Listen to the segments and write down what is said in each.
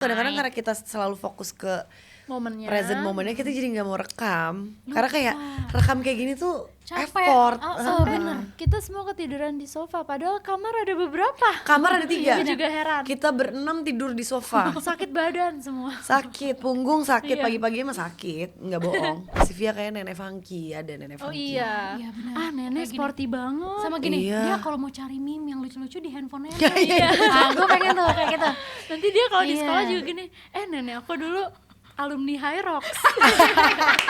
Kadang-kadang karena kita selalu fokus ke momennya. present momennya, kita jadi nggak mau rekam. Karena kayak rekam kayak gini tuh capek. effort. Bener. Kita semua ketiduran di sofa, padahal kamar ada beberapa. Kamar ada 3. Gue juga heran. Kita berenam tidur di sofa. Sakit badan semua. Sakit, punggung sakit, Iya. pagi-pagi emang sakit, nggak bohong. Sivia kayak nenek funky, ada nenek Oh funky. iya. Iya, benar. Nenek Kayak sporty banget. Sama gini, Iya. dia kalau mau cari meme yang lucu-lucu di handphonenya. Iya. Gue pengen tuh kayak gitu. Nanti dia kalau di Iya. sekolah juga gini, nenek aku dulu alumni High Rocks.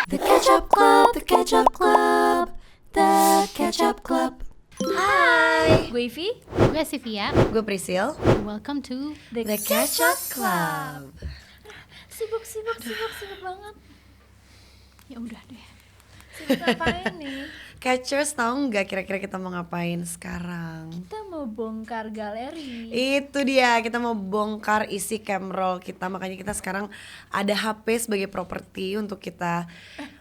The Ketchup Club, The Ketchup Club, The Ketchup Club. Hai, Gue Ivy, Gue Sivia, gue Priscil, welcome to The Ketchup Club. Sibuk banget. ya udah deh. Sibuk ngapain nih? Catchers tahu nggak kira-kira kita mau ngapain sekarang? Kita mau bongkar galeri. Itu dia, kita mau bongkar isi camroll kita. Makanya kita sekarang ada HP sebagai properti untuk kita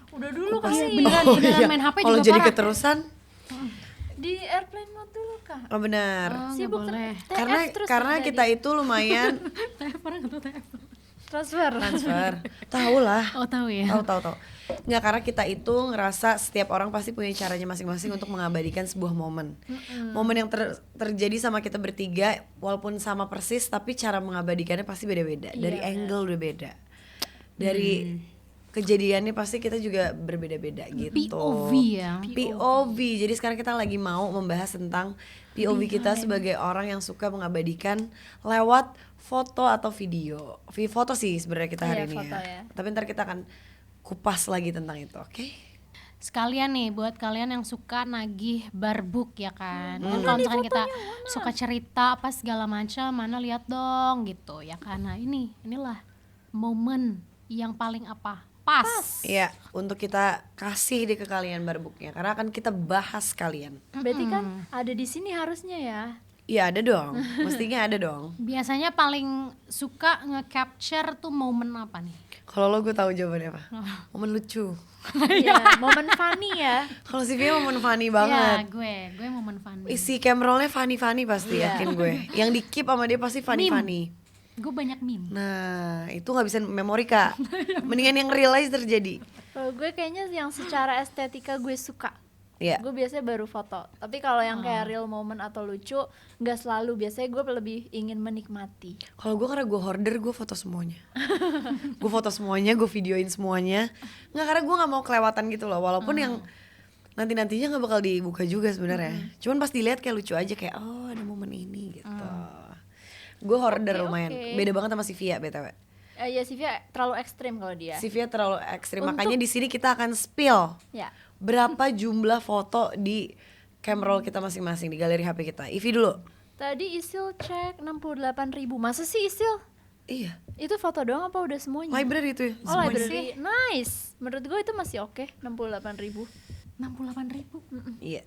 Udah dulu kupas. kali. Beneran main HP Kalau juga jadi parah. keterusan, Di airplane mode dulu kah? oh benar. Oh, nggak Sibuk boleh. Karena kita itu lumayan transfer. tahu lah. Oh tahu ya. Tahu. Nggak, karena kita itu ngerasa setiap orang pasti punya caranya masing-masing untuk mengabadikan sebuah momen. Momen yang terjadi sama kita bertiga walaupun sama persis, tapi cara mengabadikannya pasti beda-beda. Dari angle udah beda. Dari kejadiannya pasti kita juga berbeda-beda gitu. POV ya. POV. Jadi sekarang kita lagi mau membahas tentang POV kita sebagai orang yang suka mengabadikan lewat foto atau video. Foto sih sebenarnya kita hari Iya, ini foto ya. ya. Tapi ntar kita akan kupas lagi tentang itu, oke? Sekalian nih buat kalian yang suka nagih barbuk ya kan. Kan kalau misalkan kita suka cerita apa segala macam, mana lihat dong gitu ya kan. Nah inilah momen yang paling apa? Pas. Iya, untuk kita kasih deh ke kalian barbuknya karena akan kita bahas kalian. Berarti kan ada di sini harusnya ya. Iya ada dong, mestinya ada dong. Biasanya paling suka nge-capture tuh momen apa nih? Kalau lo gue tahu jawabannya apa? Momen lucu. Iya, momen funny ya. Kalau Sivia momen funny Ya banget. gue momen funny. Isi camrollnya funny pasti yakin gue. Yang di keep sama dia pasti funny. Gue banyak meme. Nah itu nggak bisa memori kak. Mendingan yang realize terjadi. Kalau gue kayaknya yang secara estetika gue suka. Iya. Gue biasanya baru foto. Tapi kalau yang kayak real moment atau lucu, nggak selalu. Biasanya gue lebih ingin menikmati. Kalau gue karena gue hoarder, gue foto semuanya. Gue foto semuanya, gue videoin semuanya. Nggak, karena gue nggak mau kelewatan gitu loh. Walaupun yang nantinya nggak bakal dibuka juga sebenarnya. Cuman pas dilihat kayak lucu aja, kayak oh ada momen ini gitu. Gue hoarder lumayan. Beda banget sama Sivia btw. Ya Sivia terlalu ekstrim kalau dia. Sivia terlalu ekstrim. Makanya di sini kita akan spill Ya. berapa jumlah foto di camroll kita masing-masing di galeri HP kita. Ivi dulu. Tadi Isil cek 68.000. Masa sih Isil? Iya. Itu foto doang apa udah semuanya? Library itu ya. Oh semuanya. library, nice. Menurut gue itu masih oke, 68.000. 68.000. Iya.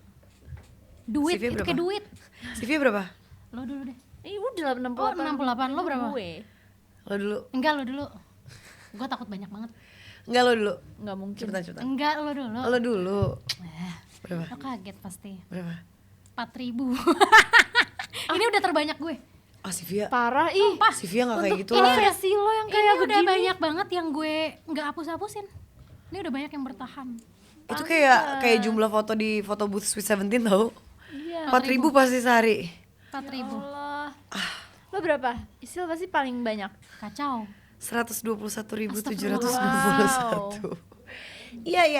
Duit, Sivia itu berapa? kayak duit. Sivia berapa? Lo dulu deh. Udah 68. 68, lo berapa? Gue. Lo dulu. Enggak, lo dulu. Gue takut banyak banget. Enggak, lo dulu. Nggak mungkin. Cepetan. Enggak, lo dulu. Lo dulu. Berapa? Lo kaget pasti. Berapa? 4.000. Ini udah terbanyak gue. Ah Sivia. Parah ih. Sivia nggak kayak gitu Ini lah. versi lo yang Ini kayak udah begini. banyak banget yang gue nggak hapus-hapusin. Ini udah banyak yang bertahan. Itu kayak jumlah foto di foto booth Sweet 17 tau. Iya. 4.000 pasti sehari. 4.000. Allah. Lo berapa? Isil pasti paling banyak. Kacau. 121.721. Iya.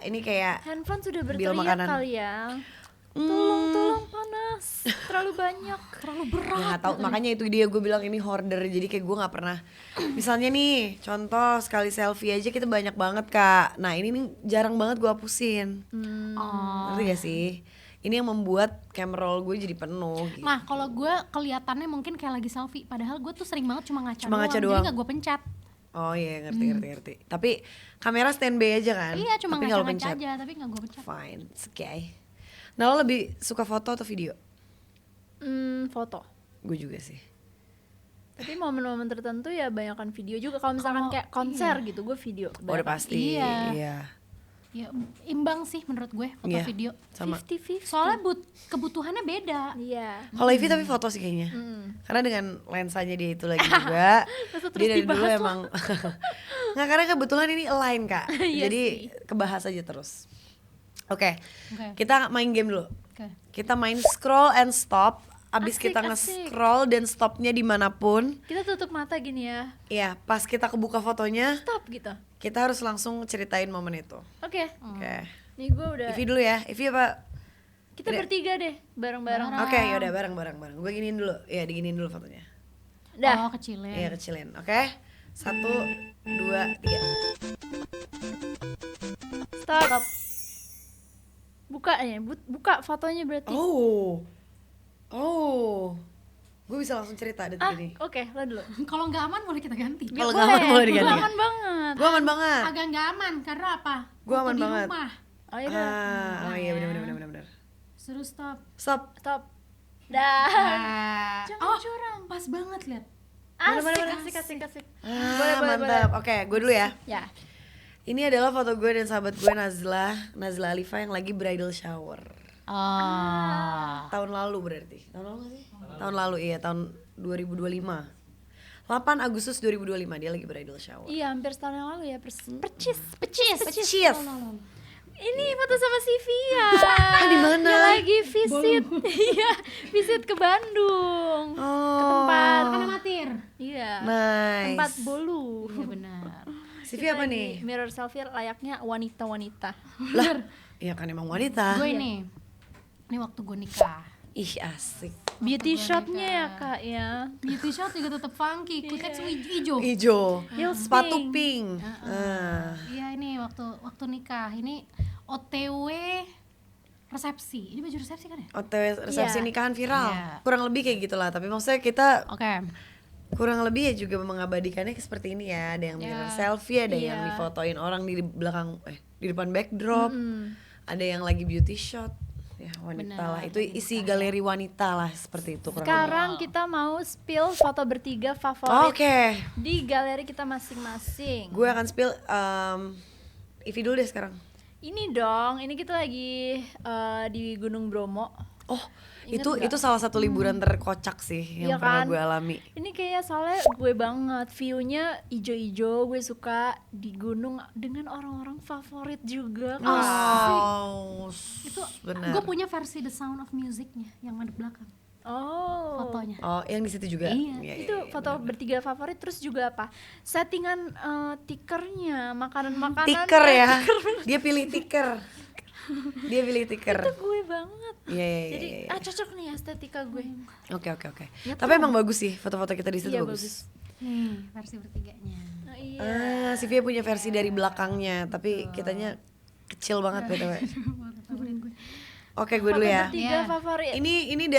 Ini kayak Handphone sudah Bil berteriak makanan. kali ya. Tolong panas. Terlalu banyak. Terlalu berat. ya nggak tahu, makanya itu dia gue bilang ini hoarder. Jadi kayak gue nggak pernah. Misalnya nih, contoh sekali selfie aja kita banyak banget kak. Nah ini nih jarang banget gue hapusin. Oh. Ngerti gak sih? Ini yang membuat camroll gue jadi penuh. Gitu. Nah, kalau gue kelihatannya mungkin kayak lagi selfie, padahal gue tuh sering banget cuma ngaca Ngaca Jadi doang. nggak gue pencet. Oh iya ngerti. Tapi kamera standby aja kan? Iya, cuma Tapi nggak lo ngaca-ngaca pencet. aja, tapi nggak gue pencet. Fine, it's okay. Nah lo lebih suka foto atau video? Foto. Gue juga sih. Tapi momen-momen tertentu ya banyakkan video juga. Kalau misalkan kayak konser gitu, gue video. Oh, udah pasti. Iya. Iya. Ya imbang sih menurut gue foto Iya, video. sama. 50-50. Soalnya kebutuhannya beda. Iya. Kalau Ivy tapi foto sih kayaknya. Karena dengan lensanya dia itu lagi juga. Terus Dia dari dulu dibahas emang nggak, karena kebetulan ini align Kak. Iya Jadi sih. kebahas aja terus. Oke. Oke. Kita main game dulu. Oke. Kita main scroll and stop. Abis Asik, kita asik. nge-scroll dan stopnya dimanapun. Kita tutup mata gini ya. Iya, pas kita kebuka fotonya, Stop gitu. kita harus langsung ceritain momen itu. Oke. Oke. Nih gue udah. Ivy dulu ya. Ivy apa? Kita bertiga deh, bareng-bareng. Oke, yaudah bareng. Gue giniin dulu. Iya, diginiin dulu fotonya. Dah. Oh kecilnya. Iya, kecilin. Oke. 1, 2, 3. Stop. Buka ya, buka fotonya berarti. Oh. Gue bisa langsung cerita detik ini. Oke, lo dulu. Kalau nggak aman boleh kita ganti. Kalau nggak aman boleh diganti. Gue aman banget. Gue aman banget. Agak nggak aman karena apa? Gua Waktu aman di banget. rumah. Oh iya. Oh iya benar. Suruh stop. Stop. Stop. Dah. Oh, Jangan curang. pas banget lihat. Asik. Ah, mantap. Oke, gue dulu ya. Ya. Ini adalah foto gue dan sahabat gue Nazla Alifa yang lagi bridal shower. Tahun lalu berarti. Tahun lalu nggak sih? Tahun lalu iya, tahun 2025. 8 Agustus 2025 dia lagi bridal shower. Iya, hampir setahun yang lalu ya. Pecis. Cheers. Ini foto sama Sivia. Di mana? Dia lagi visit. Iya, visit ke Bandung. Ke tempat. Kan amatir. Iya. Nice. Tempat bolu. Iya benar. Sivi apa nih? Mirror selfie layaknya wanita-wanita. Lah, iya kan emang wanita. Gue ini waktu gue nikah. Ih asik. Beauty shotnya ya kak ya. Beauty shot juga tetap funky, kulit hijau. Hijau. Heels Sepatu pink. pink. Iya ini waktu nikah. Ini OTW resepsi. Ini baju resepsi kan ya? OTW resepsi Iya. nikahan viral. Iya. Kurang lebih kayak gitulah, tapi maksudnya kita Oke. kurang lebih ya juga mengabadikannya seperti ini ya. Ada yang mirror selfie, ada yang Iya. difotoin orang di belakang di depan backdrop. Ada yang lagi beauty shot. Ya wanita Benar, lah. Itu isi galeri wanita lah seperti itu kurang lebih. Sekarang kita mau spill foto bertiga Oke. favorit di galeri kita masing-masing. Gue akan spill Ivy dulu deh sekarang. Ini dong, ini kita lagi di Gunung Bromo. Oh, Ingat itu nggak? salah satu liburan terkocak sih yang Iya pernah kan? gue alami. Ini kayaknya soalnya gue banget, view-nya ijo-ijo, gue suka di gunung dengan orang-orang favorit juga. Oh, Itu benar. gue punya versi The Sound of Music-nya yang ada belakang Oh, fotonya. Oh, yang di situ juga. Iya. itu foto bertiga favorit. Terus juga apa? Settingan tikernya, makanan-makanan. Tiker ya. Dia pilih tiker. Dia pilih tiker. Itu gue banget. Iya. Jadi cocok nih estetika gue. Oke. Tapi emang bagus sih foto-foto kita di situ Iya, bagus. Nih versi bertiganya. Nah, iya. Sivia punya versi dari belakangnya, tapi kitanya kecil banget btw. Oke, gue dulu ya. Bertiga Iya. favorit. Ini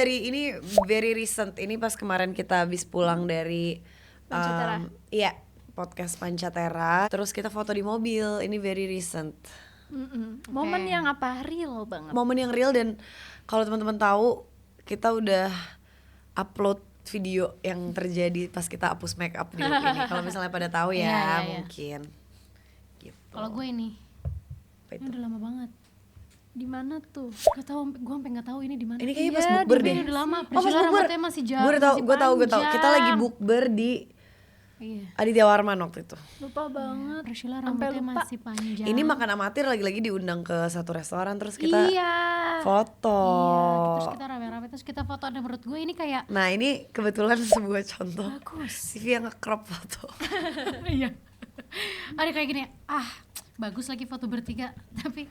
very recent. Ini pas kemarin kita habis pulang dari Pancatera. iya, podcast Pancatera. Terus kita foto di mobil. Ini very recent. Momen yang apa? Real banget. Momen yang real, dan kalau teman-teman tahu kita udah upload video yang terjadi pas kita hapus make up di look ini. Kalau misalnya pada tahu ya, Iya, iya, iya. mungkin. Gitu. Kalau gue ini Apa ini itu? udah lama banget. Di mana tuh? Gak tahu, gue sampai nggak tahu ini di mana. Ini kayaknya Iya, pas bukber Ini deh. udah lama. Oh, pas Priscilla bukber. rambutnya masih jauh. Gue tahu. Kita lagi bukber di Iya. Aditya Warman waktu itu. Lupa banget. Priscilla Sampai rambutnya lupa. masih panjang. Ini makan amatir lagi-lagi diundang ke satu restoran, terus kita Iya. foto. Iya, terus kita rame-rame terus kita foto, dan menurut gue ini kayak Nah ini kebetulan sebuah contoh. bagus. Sivi yang nge-crop foto. Iya. Ada kayak gini, bagus lagi foto bertiga, tapi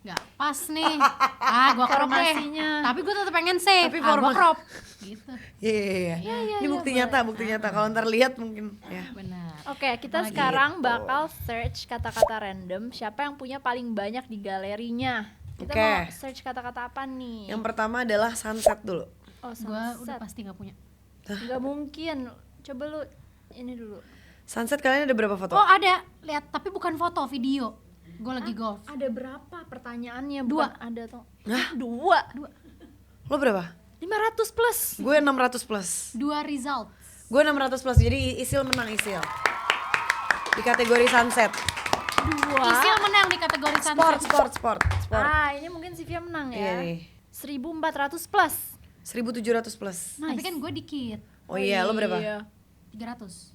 nggak pas nih. Gua crop deh. Formasinya. Tapi gue tetap pengen save. Tapi Gua format- crop. Gitu. Iya. Ini bukti nyata. Kalau ntar lihat mungkin ya. Benar. Oke, kita sekarang bakal search kata-kata random. Siapa yang punya paling banyak di galerinya? Kita Oke. mau search kata-kata apa nih? Yang pertama adalah sunset dulu. Oh, Gue udah sunset. pasti nggak punya. Nggak mungkin. Coba lu ini dulu. Sunset kalian ada berapa foto? Oh ada, lihat, tapi bukan foto, video. Gue lagi golf. Ada berapa pertanyaannya? Dua. Bukan ada tuh. Hah? Dua. Lo berapa? 500 plus. Gue 600 plus. 2 result. Gue 600 plus. Jadi Isil menang Isil. Di kategori sunset. Isil menang di kategori sunset. Sport. Ah, ini mungkin Sivia menang Iya ya. nih. 1400 plus. 1700 plus. Tapi kan gue dikit, Oh iya, lo berapa? Iya. 300.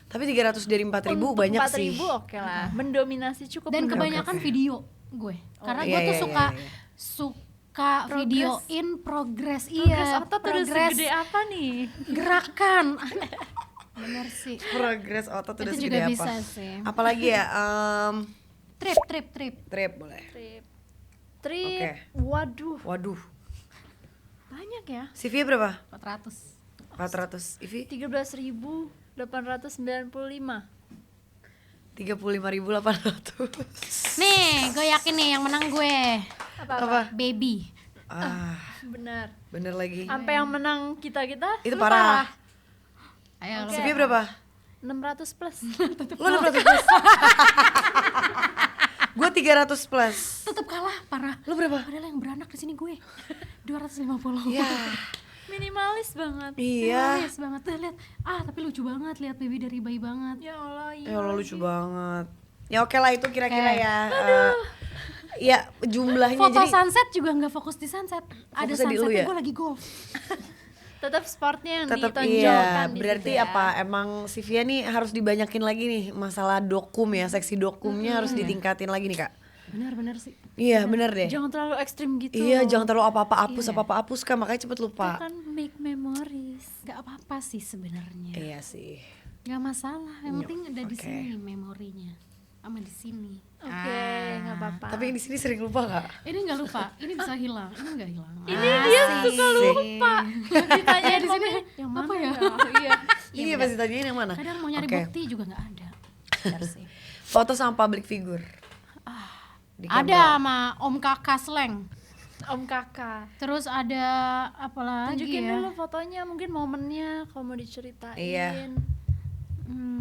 Tapi 300 dari 4000 Untuk banyak 4.000 sih. oke lah. Mendominasi cukup. Dan mendominasi. kebanyakan video gue. Karena iya, gue tuh iya, suka iya. suka Progress. videoin progress. Progres Iya, otot udah segede apa nih? gerakan. Bener sih. Progres otot udah Itu segede juga apa? bisa sih. Apalagi ya? Trip. Trip boleh. Trip. Oke. Waduh, Waduh. banyak ya. Sivia berapa? 400. 400. Ivi? 13.895. 35.800. Nih, gue yakin nih yang menang gue. Apa? Baby. Benar. Bener lagi. Sampai yang menang kita-kita Itu lu parah. Ayo, Oke. Sivia berapa? 600 plus. Lo 600 plus. Gue 300 plus. tetep kalah, parah. Lo berapa? Padahal yang beranak di sini gue 250. Iya. Minimalis banget. Iya. Nice banget tuh lihat. Tapi lucu banget lihat baby dari bayi banget. Ya Allah, iya. Ya Allah lucu banget. Ya oke lah itu kira-kira Oke. ya. Ya jumlahnya Foto jadi sunset juga nggak fokus di sunset. Ada Fokusnya di lu sunsetnya ya? gue lagi golf. Tetap sportnya yang tetap ditonjolkan iya. di Berarti situ ya. apa? Emang Sivia nih harus dibanyakin lagi nih masalah dokum ya, seksi dokumnya harus ditingkatin lagi nih Kak. Benar sih. Iya bener deh. Jangan terlalu ekstrim gitu. Iya jangan terlalu apa-apa hapus Iya. apa-apa hapus Kak, makanya cepet lupa. Kan make memories. Gak apa-apa sih sebenarnya. Iya sih. Gak masalah. Yang penting ada di Oke. sini memorinya. Sama di sini. Oke, nggak apa-apa. Tapi yang di sini sering lupa Kak. Ini nggak lupa. Ini bisa hilang. Ini nggak hilang. Ini dia suka lupa. Ditanyain Di sini yang mana apa ya? Iya. Iya pasti tanyain yang mana? Kadang mau nyari Oke. bukti juga nggak ada. Benar sih. Foto sama public figure. Di Ada kamera. sama Om Kakak Sleng. Om Kakak. Terus ada apa lagi Tunjukin ya? dulu fotonya, mungkin momennya kalau mau diceritain. Iya.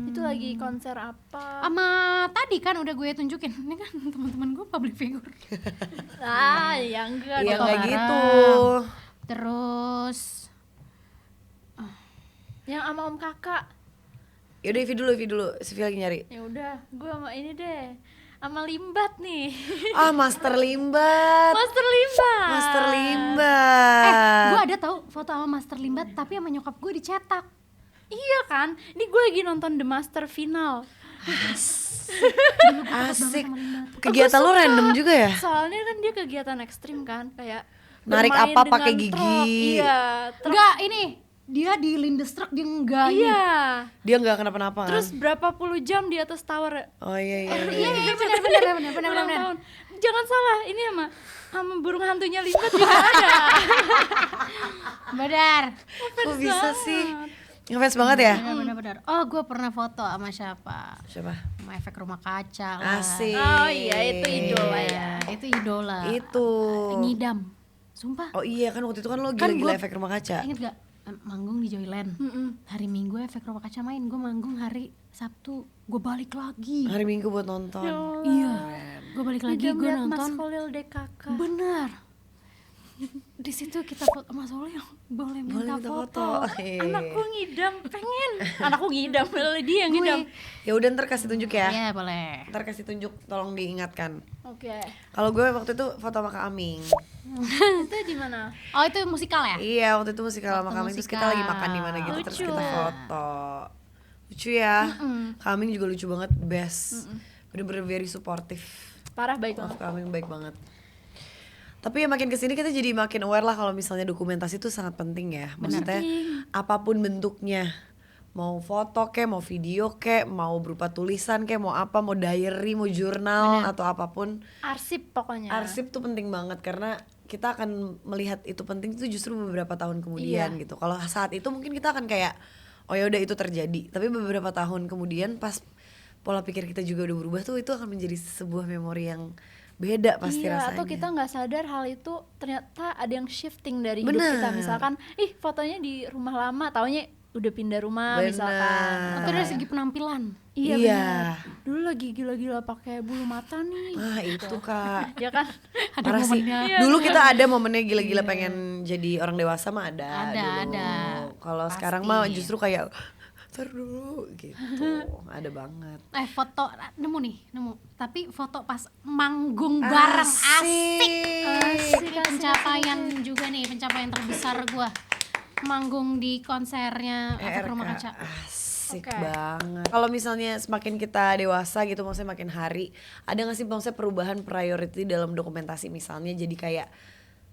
Itu lagi konser apa? Sama tadi kan udah gue tunjukin. Ini kan teman-teman gue public figure. Ya enggak Iya dong. kayak bareng. gitu. Terus Yang sama Om Kakak. Yaudah Ivi dulu. Sivia lagi nyari. Ya udah, gue sama ini deh. Sama Limbat nih. Master Limbat. Master Limbat. Master Limbat. gue ada tahu foto sama Master Limbat tapi sama nyokap gue dicetak. Iya kan? Ini gue lagi nonton The Master final. Asik. Kegiatan lo random juga ya? Soalnya kan dia kegiatan ekstrim kan, kayak Narik bermain apa dengan pakai gigi. truk. Iya, truk. Enggak, ini dia di Lindestruck dia enggak ini. Iya. Dia nggak kenapa-napa kan? Terus berapa puluh jam di atas tower. Oh iya. Iya benar. Ulang tahun. Jangan salah, ini sama burung hantunya Limbat juga ada. Benar. Kok bisa sih? Ngefans banget ya? Benar. Oh, gue pernah foto sama siapa? Siapa? Sama efek rumah kaca lah. Asik. Oh iya, itu idola ya. Itu idola. Itu. Ngidam. Sumpah. Oh iya kan waktu itu kan lo Kan gila-gila gua- efek rumah kaca. Ingat gak? Manggung di Joyland. Hari Minggu efek rumah kaca main. Gue manggung hari Sabtu. Gue balik lagi. Hari Minggu buat nonton. Iya. Gue balik lagi. Ngidam Gue liat Mas nonton. Khalil DKK. Benar. Di situ kita foto sama Soleh yang boleh minta foto. Anakku ngidam, pengen. Anakku ngidam, dia yang ngidam. Ya udah ntar kasih tunjuk ya. Iya boleh. Ntar kasih tunjuk, tolong diingatkan. Oke. Kalau gue waktu itu foto sama Kak Aming. Itu di mana? Oh itu musikal ya? Iya waktu itu musikal sama Foto Kak Aming. Terus kita musikal. lagi makan di mana gitu. Terus Lucu. kita foto. Lucu ya. Kak Aming juga lucu banget, best. Bener-bener very supportive. Parah baik Maaf banget. Kak Aming baik banget. Tapi ya makin kesini kita jadi makin aware lah kalau misalnya dokumentasi itu sangat penting ya. Maksudnya apapun bentuknya, mau foto kek, mau video kek, mau berupa tulisan kek, mau apa, mau diary, mau jurnal atau apapun. Arsip pokoknya. Arsip tuh penting banget karena kita akan melihat itu penting itu justru beberapa tahun kemudian gitu. Kalau saat itu mungkin kita akan kayak oh ya udah itu terjadi. Tapi beberapa tahun kemudian pas pola pikir kita juga udah berubah tuh itu akan menjadi sebuah memori yang beda pasti Iya, rasanya. atau kita nggak sadar hal itu ternyata ada yang shifting dari hidup Bener. kita. Misalkan, fotonya di rumah lama, taunya udah pindah rumah misalkan. Atau dari segi penampilan. Iya, Iya. benar. Dulu lagi gila-gila pakai bulu mata nih. Itu Kak. Ya kan? Ada Parah sih. momennya. Iya, Dulu kita ada momennya gila-gila pengen jadi orang dewasa mah ada. Ada, dulu. ada. Kalau Pasti. sekarang mah justru kayak daftar dulu gitu. Ada banget. Foto nemu tapi foto pas manggung bareng asik. Ini pencapaian juga nih, pencapaian terbesar gua. Manggung di konsernya Efek Rumah Kaca. Asik Oke. banget. Kalau misalnya semakin kita dewasa gitu, maksudnya makin hari, ada nggak sih maksudnya perubahan priority dalam dokumentasi? Misalnya jadi kayak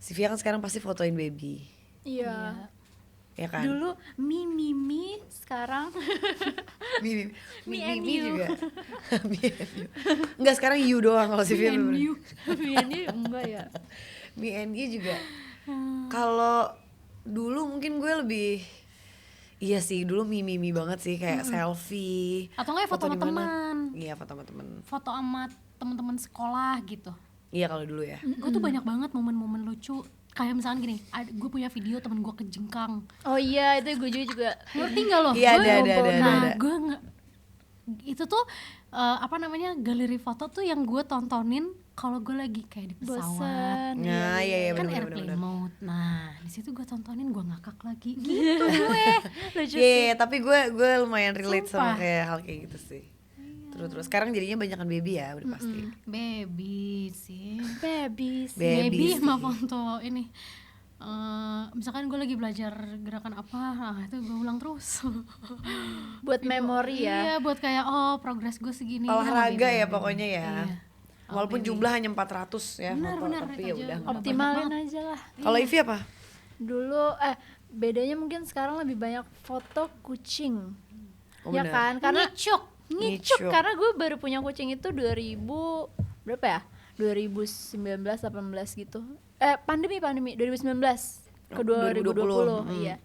Sivia kan sekarang pasti fotoin baby, Iya. ya kan? Dulu mi, sekarang Mi Me and you. juga. Me and you. Enggak, sekarang you doang kalau Sivia. mi ini enggak ya. Me and you juga. Kalau dulu mungkin gue lebih, iya sih dulu mi banget sih, kayak selfie. Atau nggak ya foto sama di mana. teman. Iya, foto sama teman. Foto sama teman-teman sekolah gitu. Iya kalau dulu ya. Gue tuh banyak banget momen-momen lucu. Kayak misalkan gini, gue punya video temen gue kejengkang. Oh iya, itu gue juga. Ngerti nggak lo? Iya, ada. Nah, gue nggak, itu tuh galeri foto tuh yang gue tontonin kalau gue lagi kayak di pesawat. Bosan. Nah, iya Kan benar. airplane mode. Nah, di situ gue tontonin, gue ngakak lagi. Gitu gue. Lucu Iya, tapi gue lumayan relate sama Sumpah. kayak hal kayak gitu sih. Terus sekarang jadinya banyakan baby ya, udah pasti. Baby sih. babies. Baby Sama sih. foto ini. Misalkan gue lagi belajar gerakan apa, nah itu gue ulang terus. Buat memori ya. Iya, buat kayak progres gue segini. Olahraga Nah, ya baby. pokoknya ya. Iya. Walaupun jumlah hanya 400 ya Benar, foto, benar, tapi itu ya aja. udah. nggak apa-apa. Optimalin aja lah. Kalau Ivy apa? Dulu bedanya mungkin sekarang lebih banyak foto kucing. Oh, Ya benar. kan? Karena Ngicuk. Ngicuk. karena gue baru punya kucing itu 2000 berapa ya? 2019 18 gitu. Pandemi 2019 ke 2020. Iya.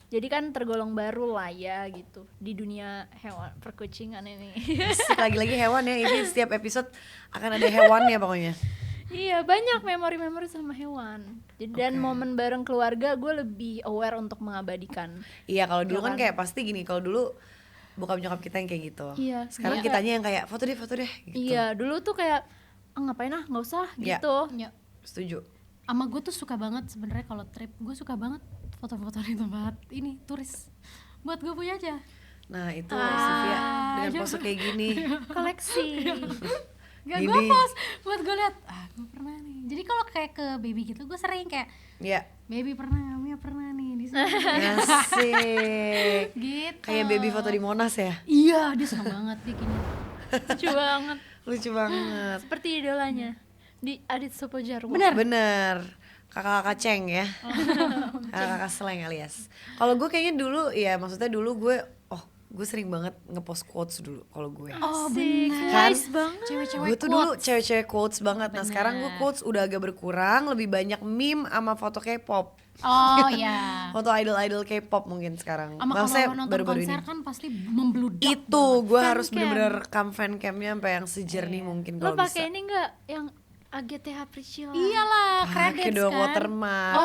Jadi kan tergolong baru lah ya gitu di dunia hewan perkucingan ini. Asik, lagi-lagi hewan ya, ini setiap episode akan ada hewannya pokoknya. Iya, banyak memori-memori sama hewan. Jadi dan momen bareng keluarga gue lebih aware untuk mengabadikan. Iya, kalau dulu Ya kan kan? kayak pasti gini, kalau dulu bokap nyokap kita yang kayak gitu. Iya. Sekarang Iya. kitanya yang kayak foto deh gitu. Iya, dulu tuh kayak ngapain nggak usah Iya. gitu. Ya. Setuju. Sama gue tuh suka banget sebenarnya kalau trip, gue suka banget foto-foto di tempat ini turis. Buat gue punya aja. Nah, itu Sivia dengan iya. pose kayak gini. Koleksi. Gak Gini. gue post buat gue lihat. Gue pernah nih. Jadi kalau kayak ke baby gitu, gue sering kayak Iya. baby pernah, Mia pernah nih di sini. Asik. Gitu. Kayak baby foto di Monas ya. Iya, dia suka banget bikinnya. Lucu banget. Lucu banget. Seperti idolanya di Adit Supojarwo. Bener. Kakak-kakak ceng ya. Kakak-kakak slang alias. Kalau gue kayaknya dulu ya, maksudnya dulu gue sering banget ngepost quotes dulu kalau gue. Oh, Asik, bener. nice banget. Cewek-cewek Gue tuh dulu cewek-cewek quotes banget. Nah, Bener. sekarang gue quotes udah agak berkurang, lebih banyak meme sama foto K-pop. Oh iya. Foto idol-idol K-pop mungkin sekarang. Sama Maksudnya kalau nonton baru-baru konser ini. kan pasti membludak. Itu gue Fan harus cam. bener-bener rekam fan camnya sampai yang sejernih mungkin Lo kalau pakai bisa. ini enggak yang AGTH Priscilla? Iyalah, Pakai credits dong kan. watermark,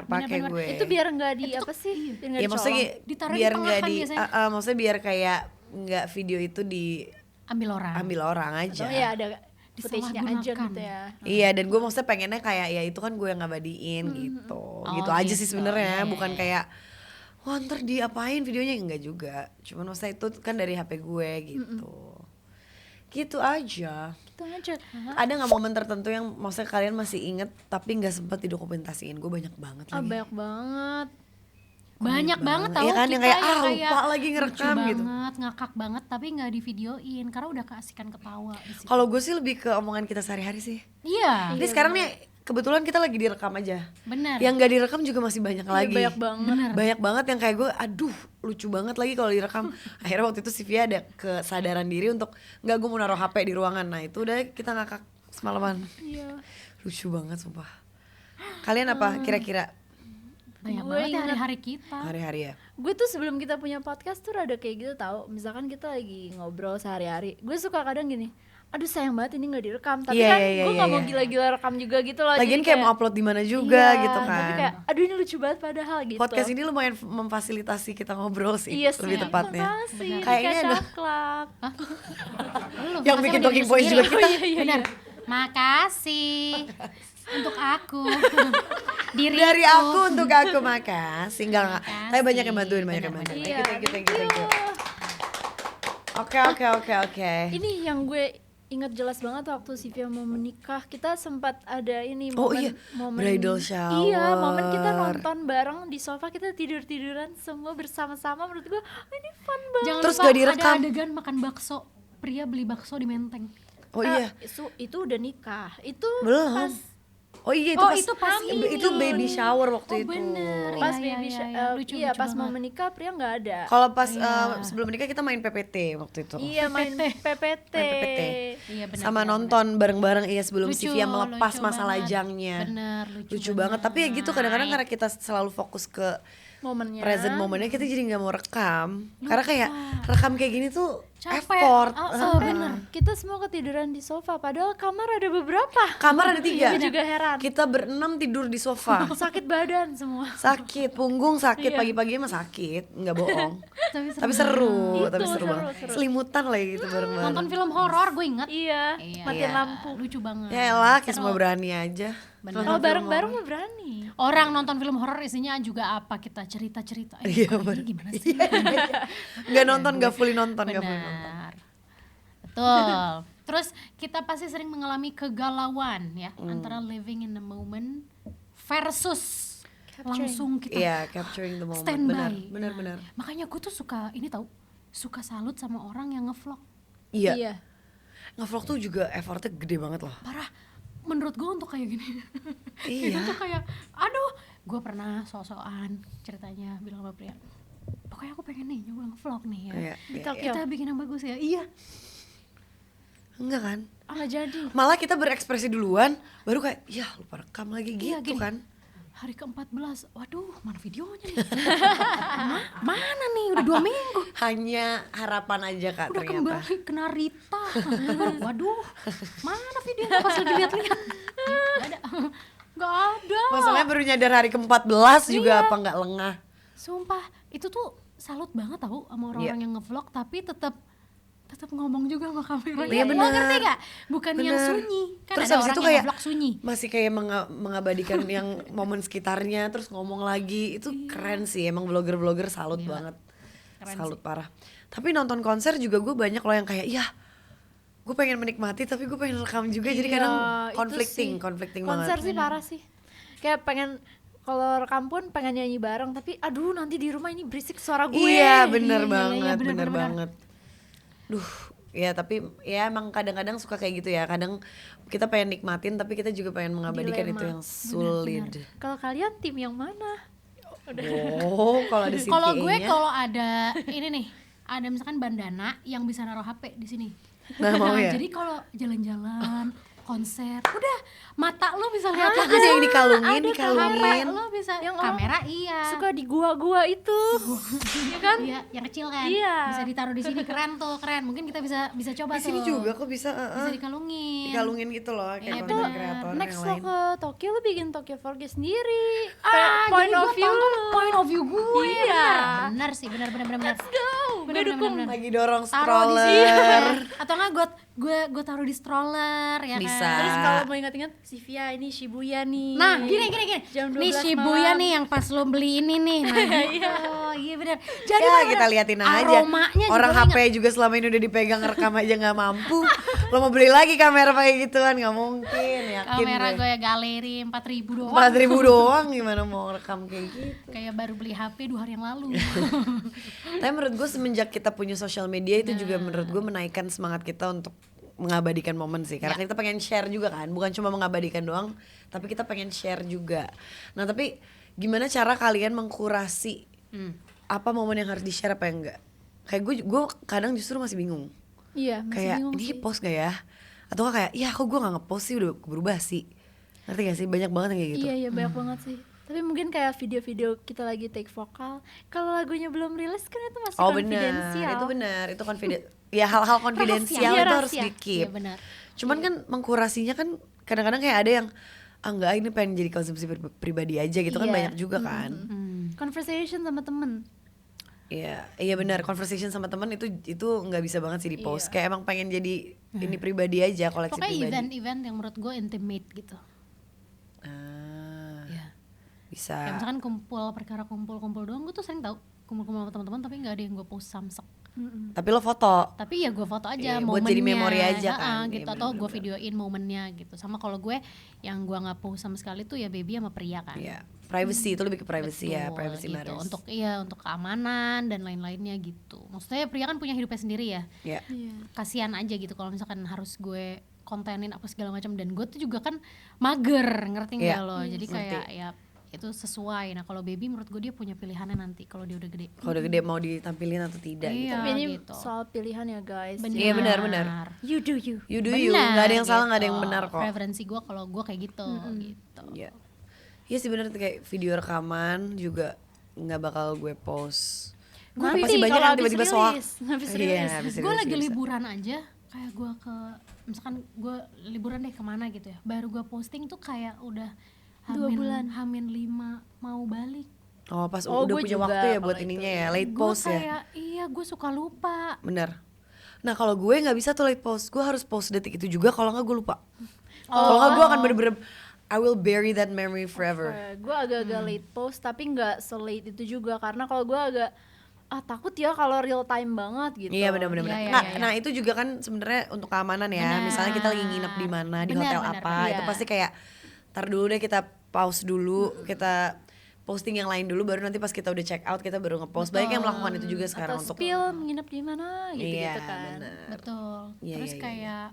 pakai Bener-bener. gue. Itu biar enggak di apa sih? Biar enggak Ya maksudnya dicolong. Ditaruh di biar tengah nggak kan di, biasanya. maksudnya biar kayak nggak video itu diambil Ambil orang. orang aja. Oh iya ada footage-nya aja Disalahgunakan. gitu ya. Iya, dan gue maksudnya pengennya kayak ya itu kan gue yang ngabadiin gitu. Gitu aja sih gitu. sebenarnya, Iya, bukan iya. kayak wah ntar diapain videonya, enggak juga. Cuman maksudnya itu kan dari HP gue gitu. Gitu aja. Gitu aja. Ada nggak momen tertentu yang maksudnya kalian masih inget tapi nggak sempet didokumentasiin? Gue banyak banget lagi. Banyak banget. Banyak banget tau Iya kan, kita yang kayak, lupa lagi ngerekam lucu gitu. banget, ngakak banget tapi nggak divideoin karena udah keasikan ketawa di situ. Kalau gue sih lebih ke omongan kita sehari-hari sih. Iya, Ini sekarang nih kebetulan kita lagi direkam aja. benar. Yang nggak direkam juga masih banyak lagi. Banyak banget. Banyak banget yang kayak gue, aduh lucu banget lagi kalau direkam. Akhirnya waktu itu Sivia ada kesadaran diri untuk nggak, gue mau naruh HP di ruangan. Nah itu udah kita ngakak semalaman. Iya. Lucu banget sumpah. Kalian apa kira-kira Banyak Gue banget ya ingat- hari-hari kita. hari-hari ya? Gue tuh sebelum kita punya podcast tuh rada kayak gitu tau. Misalkan kita lagi ngobrol sehari-hari, gue suka kadang gini, aduh sayang banget ini nggak direkam. Tapi Iya, kan iya, gue iya, nggak mau iya. gila-gila rekam juga gitu loh. Lagian Jadi kayak mau upload di mana juga iya, gitu Tapi kan. kayak, aduh ini lucu banget padahal gitu. Podcast ini lumayan memfasilitasi kita ngobrol sih, Iya sih, lebih tepatnya. makasih. Kayaknya Catch ada Up Club. Lu, yang masa bikin udah talking diri points juga sendiri? kita. Benar. Makasih. Untuk aku. Diriku. Dari aku untuk aku, makasih. Enggak. Makasih. Tapi banyak yang bantuin, banyak yang bantuin. Iya, Thank you. Oke. Ini yang gue ingat jelas banget waktu Sivia mau menikah, kita sempat ada ini Oh momen, iya, bridal shower. Iya, momen kita nonton bareng di sofa, kita tiduran semua bersama-sama. Menurut gue ini fun banget. Jangan Terus lupa gak direkam. ada adegan makan bakso. Pria beli bakso di Menteng. Oh iya. Itu udah nikah. Itu Belum. pas Oh iya Oh, itu pas itu baby shower waktu itu. bener. pas Iya, baby iya, shower. iya. Lucu Pas mau banget. menikah Pria nggak ada. Kalau pas sebelum menikah kita main PPT waktu itu. Iya, main PPT. Main PPT. Iya, benar. Sama nonton bareng-bareng sebelum Lucu, Sivia melepas lucu masa banget. lajangnya. Bener, lucu banget. Tapi ya gitu kadang-kadang karena kita selalu fokus ke Momennya. present momennya, kita jadi nggak mau rekam. Karena kayak rekam kayak gini tuh Capek. effort. Bener. Kita semua ketiduran di sofa, padahal kamar ada beberapa. Kamar ada 3. Gue juga heran. Kita berenam tidur di sofa. Sakit badan semua. Sakit, punggung sakit, Iya. pagi-pagi emang sakit, nggak bohong. Tapi Tapi seru, Itu tapi seru seru, banget. seru. Selimutan lagi gitu bareng-bareng. Nonton film horor gue inget. Iya, Iya. matiin lampu. Lucu banget. Ya elah, kita semua berani aja. Bener. Kalau bareng-bareng mah berani. Orang nonton film horor isinya juga apa, kita cerita-cerita. Iya, kok ini bener. gimana sih? Nggak nonton, nggak fully nonton, nggak fully nonton. Benar. Betul. Terus kita pasti sering mengalami kegalauan ya antara living in the moment versus langsung kita Iya, capturing the moment. standby. Benar. Makanya gue tuh suka ini tahu, suka salut sama orang yang ngevlog. Iya. Nge-vlog tuh juga effortnya gede banget loh. Parah. Menurut gue untuk kayak gini. Iya. Itu tuh kayak aduh, gue pernah sok-sokan ceritanya bilang sama Pria. Pokoknya aku pengen nih nyoba ngevlog nih ya. Iya, Di iya, Tokyo. iya. Kita bikin yang bagus ya. Iya. Enggak kan? Nggak jadi. Malah kita berekspresi duluan, baru kayak, ya lupa rekam lagi Iya, gitu gini. kan. Hari ke-14, waduh mana videonya nih? Mana nih, udah 2 minggu. Hanya harapan aja Kak Udah ternyata. kembali ke Narita. Waduh, mana videonya pas lagi lihat-lihat? Gak ada. Masalahnya baru nyadar hari ke-14 juga Iya. apa nggak lengah. Sumpah, itu tuh salut banget tau sama orang-orang Iya. yang ngevlog tapi tetap ngomong juga sama kamera. Iya, Lo bener. ngerti gak? Bukan yang Bener. sunyi. Kan Terus ada habis orang itu yang kayak ngevlog sunyi. masih kayak mengabadikan yang momen sekitarnya, terus ngomong lagi. Itu Iya. keren sih, emang vlogger-vlogger salut banget. Keren Salut parah. Tapi nonton konser juga gue banyak loh yang kayak, ya gue pengen menikmati tapi gue pengen rekam juga. Jadi Iya, kadang itu conflicting sih. banget. Konser sih parah sih. Kayak pengen kalau rekam pun pengen nyanyi bareng, tapi aduh nanti di rumah ini berisik suara gue. Iya bener Iya, banget, bener, bener bener. banget. Duh, ya tapi ya emang kadang-kadang suka kayak gitu ya. Kadang kita pengen nikmatin tapi kita juga pengen mengabadikan Dilema. itu yang sulit. Kalau kalian tim yang mana? Oh, kalau ada Kalau gue CTA-nya. kalau ada ini nih, ada misalkan bandana yang bisa naruh HP di sini. Nah, mau ya? Jadi kalau jalan-jalan, konser, udah mata lo bisa lihat Ada langsung. yang dikalungin, Ada dikalungin. kamera, lo bisa Yang kamera iya. Suka di gua-gua itu. Iya kan? Iya, yang kecil kan. Iya. Bisa ditaruh di sini, keren tuh, keren. Mungkin kita bisa coba Di sini tuh. juga kok bisa Bisa dikalungin. dikalungin gitu loh kayak Iya, konten bener. kreator Next yang lo lain. ke Tokyo lo bikin Tokyo Vlog sendiri. Point Point of view lo. Point of view gue. Iya. Benar sih, benar. Let's go. Gue dukung. Lagi dorong Taruh di stroller. Atau enggak gue taruh di stroller ya Bisa. kan. Terus kalau mau ingat-ingat Sivia ini Shibuya nih. Nah, gini. Jam 12 Nih Shibuya malam. nih yang pas lo beli ini nih. Nah, gitu. Iya benar. Jadi Ya bener-bener kita liatin aja. aromanya juga Orang lo HP ingat. juga selama ini udah dipegang rekam aja nggak mampu. Lo mau beli lagi kamera pakai gituan nggak mungkin. Yakin Kamera gue. gue ya galeri 4.000 doang. 4.000 doang gimana mau rekam kayak gitu. Kayak baru beli HP 2 hari yang lalu. Tapi menurut gue semenjak kita punya sosial media itu juga menurut gue menaikkan semangat kita untuk mengabadikan momen sih. Karena kita pengen share juga kan, bukan cuma mengabadikan doang, tapi kita pengen share juga. Nah tapi gimana cara kalian mengkurasi apa momen yang harus di-share apa yang enggak? Kayak gue kadang justru masih bingung. Iya, masih Kayak bingung ini sih. post gak ya? Atau nggak kayak, ya kok gue gak nge-post sih udah berubah sih. Ngerti gak sih? Banyak banget yang kayak gitu. Iya banyak banget sih. Tapi mungkin kayak video-video kita lagi take vokal, kalau lagunya belum rilis kan itu masih Oh benar, konfidensial. itu benar, itu ya hal-hal konfidensial Rahasia. itu harus Rahasia. di-keep. Iya, benar. Cuman kan mengkurasinya kan kadang-kadang kayak ada yang enggak ini pengen jadi konsumsi pribadi aja gitu kan Iya. banyak juga kan. Conversation sama temen. Iya, iya benar, conversation sama teman itu nggak bisa banget sih di post. Kayak emang pengen jadi ini pribadi aja, koleksi Pokoknya pribadi. event-event yang menurut gue intimate gitu. Bisa. Kayak misalkan perkara kumpul doang, gue tuh sering tau kumpul sama teman-teman tapi nggak ada yang gue post samsek. Tapi lo foto. Tapi ya gue foto aja Iya, buat momennya, jadi memori aja kan. gitu, Iya, atau gue bener-bener. videoin momennya gitu. Sama kalau gue yang gue nggak post sama sekali tuh ya baby sama pria kan. Iya, privacy itu lebih ke privacy ya, Betul, privacy gitu. matters. Untuk keamanan dan lain-lainnya gitu. Maksudnya pria kan punya hidupnya sendiri ya. Iya. Kasihan aja gitu kalau misalkan harus gue kontenin apa segala macam, dan gue tuh juga kan mager, ngerti nggak Iya, lo? Jadi ngerti. kayak ya itu sesuai. Nah kalau baby menurut gue dia punya pilihannya nanti kalau dia udah gede. Kalau udah gede mau ditampilin atau tidak gitu. Iya. Tapi ini gitu. soal pilihan ya guys. Iya, benar. You do you. You do you, nggak ada yang salah, nggak ada yang gitu. benar kok. Preferensi gue kalau gue kayak gitu, gitu. Iya. Iya sih bener, kayak video rekaman juga nggak bakal gue post. Gue Nanti pasti banyak kalau yang habis tiba-tiba soak. rilis, habis Iya, rilis. habis Gue rilis lagi bisa. liburan aja, kayak gue ke misalkan gue liburan deh kemana gitu ya, baru gue posting tuh kayak udah 2 bulan. hamin 5 mau balik. Oh pas Oh, udah gue punya juga waktu ya buat kalau ininya itu. ya, late Gue post ya. kayak iya gue suka lupa. Bener. Nah kalau gue nggak bisa tuh late post, gue harus post detik itu juga, kalau nggak gue lupa. Kalau nggak gue akan bener-bener I will bury that memory forever. Gue agak-agak late post tapi nggak se-late itu juga, karena kalau gue agak takut ya kalau real time banget gitu. Iya benar-benar. Iya, iya, Nah, iya. nah itu juga kan sebenarnya untuk keamanan ya. Benar. Misalnya kita lagi nginep di mana, di Benar, hotel benar, apa, benar. itu Iya. pasti kayak tar dulu deh, kita pause dulu, kita posting yang lain dulu, baru nanti pas kita udah check out kita baru ngepost. Banyak yang melakukan itu juga sekarang Atau untuk spill nginep di mana gitu Iya, gitu kan. benar. Betul. Iya, Terus iya, iya. kayak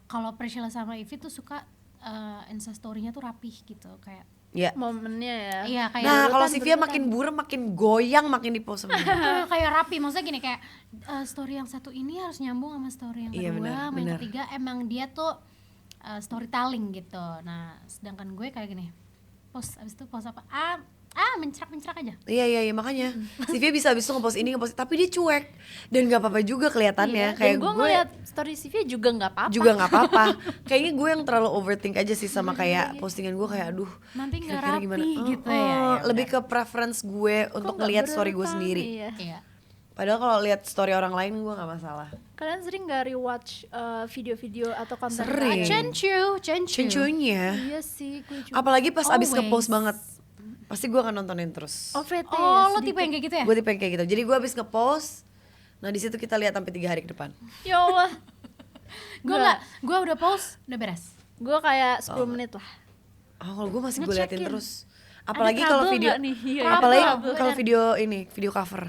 kalau Priscilla sama Ivy tuh suka instastory-nya tuh rapih gitu kayak. Iya. Momennya ya. Iya kayak Nah, kalau berurutan, Sivia berurutan. makin buram, makin goyang, makin di-post sama dia. kayak rapi, maksudnya gini kayak story yang satu ini harus nyambung sama story yang Iya, kedua, benar, sama yang benar. ketiga emang dia tuh storytelling gitu. Nah sedangkan gue kayak gini, post abis itu post apa mencerak aja. Iya makanya Sivia bisa abis itu ngepost ini, ngepost, tapi dia cuek dan nggak apa-apa juga kelihatannya. Iya, Kayak dan gue ngeliat story CV juga nggak apa-apa. juga nggak apa-apa. Kayaknya gue yang terlalu overthink aja sih sama kayak postingan gue, kayak aduh Nanti nggak kira-kira rapi gitu ya, ya, lebih ke preference gue untuk ngelihat story gue berurutan? sendiri. Iya. Iya. Padahal kalau lihat story orang lain gue nggak masalah. Kalian sering nggak rewatch video-video atau konten Sering. lain? Cencu. Cucunya, Iya sih, gue juga. apalagi pas abis Always. ngepost banget, pasti gue akan nontonin terus. OVT Oh ya, lo sedikit. tipe yang kayak gitu ya? Gue tipe yang kayak gitu. Jadi gue abis ngepost, nah di situ kita lihat sampai 3 hari ke depan. Ya Allah. Gue nggak, gue udah post udah beres. Gue kayak 10 menit lah. Oh kalau gue masih gue liatin Ngecekin. terus. Apalagi kalau trouble video, nggak nih? Iya, apalagi trouble. kalau video ini, video cover,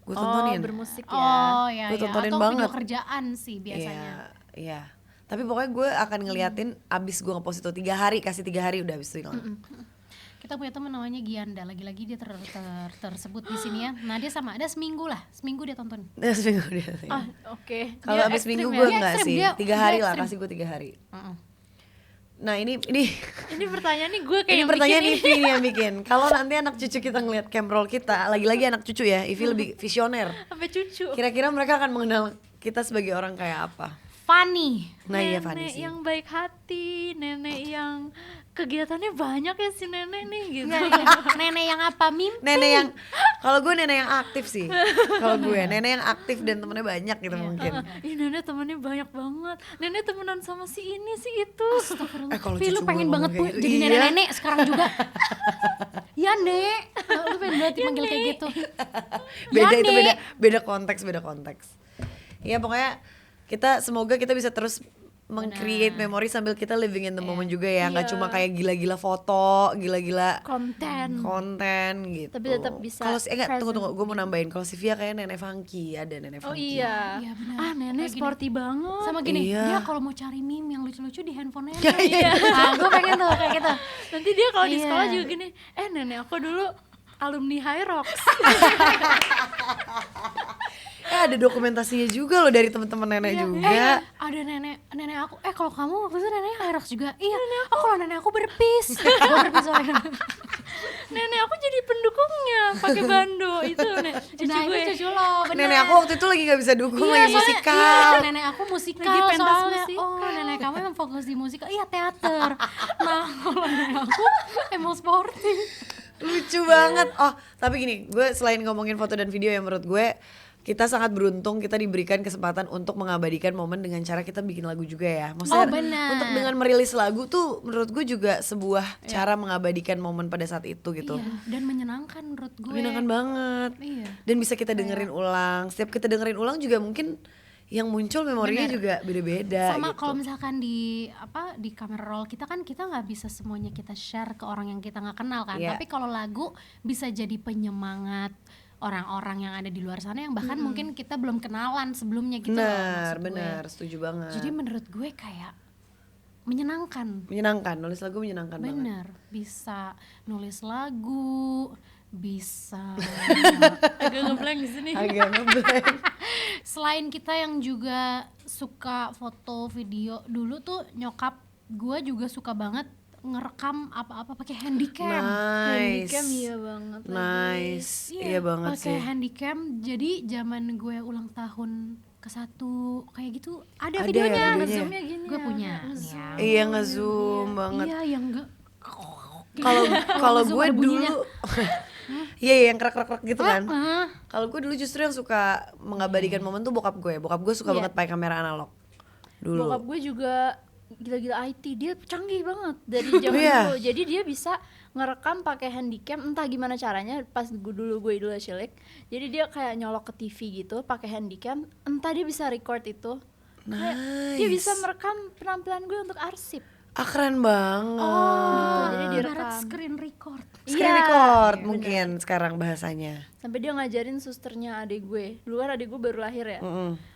gue tontonin. Oh, bermusik ya. Oh ya, Gue ya. tontonin Atau banget. video kerjaan sih biasanya. Iya. Tapi pokoknya gue akan ngeliatin abis gue ngepost itu 3 hari, kasih 3 hari udah abis itu hilang. Kita punya teman namanya Gianda, lagi-lagi dia tersebut di sini ya. Nah dia sama, ada seminggu dia tonton. Nah, seminggu dia. Ah, oke. Kalau Dia abis ekstrim minggu ya. gue Dia enggak ekstrim, sih, dia- 3 dia hari lah, ekstrim. kasih gue 3 hari. Heeh. Nah ini Ini pertanyaan nih gue kayak ini yang pertanyaan bikin Ivi nih yang bikin. Kalau nanti anak cucu kita ngeliat camroll kita, lagi-lagi anak cucu ya, Ivi lebih visioner. sampai cucu. Kira-kira mereka akan mengenal kita sebagai orang kayak apa? Funny. Nah iya Nenek Fanny sih. yang baik hati, nenek yang kegiatannya banyak ya si nenek nih gitu. Nenek yang apa? Mimpi. Nenek yang, kalau gue nenek yang aktif sih. Kalau gue nenek yang aktif dan temennya banyak gitu mungkin. Ih nenek temennya banyak banget. Nenek temenan sama si ini si itu. Kalau Tapi lu cucu pengen gue banget ngomong tuh kayak jadi gitu. Iya. nenek-nenek sekarang juga. Ya Nek, lu pengen banget dipanggil kayak gitu. Beda Ya, itu Nek. beda konteks. Ya pokoknya semoga kita bisa terus meng-create memori sambil kita living in the moment juga ya, nggak Iya. cuma kayak gila-gila foto, gila-gila Konten. konten gitu. Tapi tetap bisa Kalau tunggu, present. gue mau nambahin, kalau Sivia kayak nenek funky, ada nenek Oh funky. iya. Iya, benar. Ah nenek Kayak gini. sporty banget. Sama gini, Iya. dia kalau mau cari meme yang lucu-lucu di handphonenya. Nah, gue pengen tuh kayak gitu. Nanti dia kalau di Iya. sekolah juga gini, nenek aku dulu alumni High Rocks. Ada dokumentasinya juga loh dari teman-teman nenek juga. Ada nenek aku. Kalau kamu waktu itu neneknya Hyrox juga. Iya. Oh kalau nenek aku berpis. Gue berpis soalnya. Nenek aku jadi pendukungnya pakai bando itu nek cucu Nah gue. itu cucu lo. Bener. Nenek aku waktu itu lagi nggak bisa dukung, lagi soalnya- musikal. iya, nenek aku musikal Lagi pentas soalnya. musikal. Oh nenek kamu emang fokus di musikal. Iya teater. Nah kalau nenek aku emang sporting. Lucu banget. Oh, tapi gini, gue selain ngomongin foto dan video yang menurut gue kita sangat beruntung kita diberikan kesempatan untuk mengabadikan momen dengan cara kita bikin lagu juga ya. Maksudnya benar. untuk dengan merilis lagu tuh menurut gue juga sebuah cara mengabadikan momen pada saat itu gitu. Iya, dan menyenangkan menurut gue. Menyenangkan banget. Iya. Dan bisa kita dengerin ulang. Setiap kita dengerin ulang juga mungkin yang muncul memorinya juga beda-beda Sama gitu. kalau misalkan di camera roll kita kan kita nggak bisa semuanya kita share ke orang yang kita nggak kenal kan. Iya. Tapi kalau lagu bisa jadi penyemangat orang-orang yang ada di luar sana yang bahkan mungkin kita belum kenalan sebelumnya gitu loh, maksud gue. Benar, setuju banget. Jadi menurut gue kayak menyenangkan. Menyenangkan, nulis lagu menyenangkan banget. Bener, bisa nulis lagu, bisa Agak ngeblank di sini. Agak ngeblank. selain kita yang juga suka foto video, dulu tuh nyokap gue juga suka banget ngerekam apa-apa pakai handycam. Nice. Handicam iya banget lagi. Nice. Iya banget pakai sih. handycam. Jadi zaman gue ulang tahun ke-1 kayak gitu ada Ada videonya. ya videonya? Zoomnya gini Gue ya. punya. Nge-zoom. Ya. Iya ngezoom banget. Iya yang enggak Kalau ngezoom gue ada bunyinya. dulu iya yang krek-krek gitu kan. Ah, Kalau gue dulu justru yang suka mengabadikan momen tuh bokap gue. Bokap gue suka Iya. banget pakai kamera analog. Dulu. Bokap gue juga gila-gila IT, dia canggih banget dari zaman Iya. dulu. Jadi dia bisa ngerekam pakai handycam, entah gimana caranya. Pas gue dulu cilik, jadi dia kayak nyolok ke TV gitu pakai handycam, entah dia bisa record itu. Kayak dia bisa merekam penampilan gue untuk arsip. Keren banget. Gitu, jadi ibarat direkam. screen record. Screen Iya, record mungkin sekarang bahasanya. Sampai dia ngajarin susternya adik gue. Dulu kan adik gue baru lahir ya.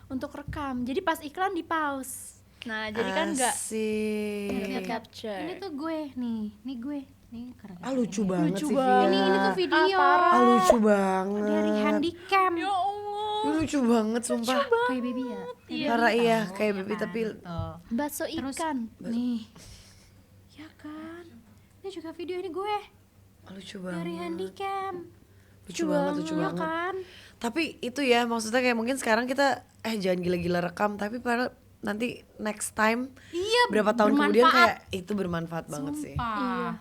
Untuk rekam. Jadi pas iklan di pause. Nah, jadi kan enggak Asik. capture. Ini tuh gue nih gue nih keren. Lucu banget Lucu sih banget. Vi. Ini tuh video Lucu banget. dari handycam. Ya Allah. Lucu banget sumpah. Kayak baby ya. Karena iya kayak baby tapi Tuh. Bakso ikan. Nih. Ya kan. Ini juga video ini gue lucu dari banget. handycam. Lucu banget, lucu Ya banget. kan? Tapi itu ya maksudnya kayak mungkin sekarang kita jangan gila-gila rekam tapi padahal nanti next time Iya, berapa tahun kemudian bermanfaat. kayak itu bermanfaat banget sih. Sumpah.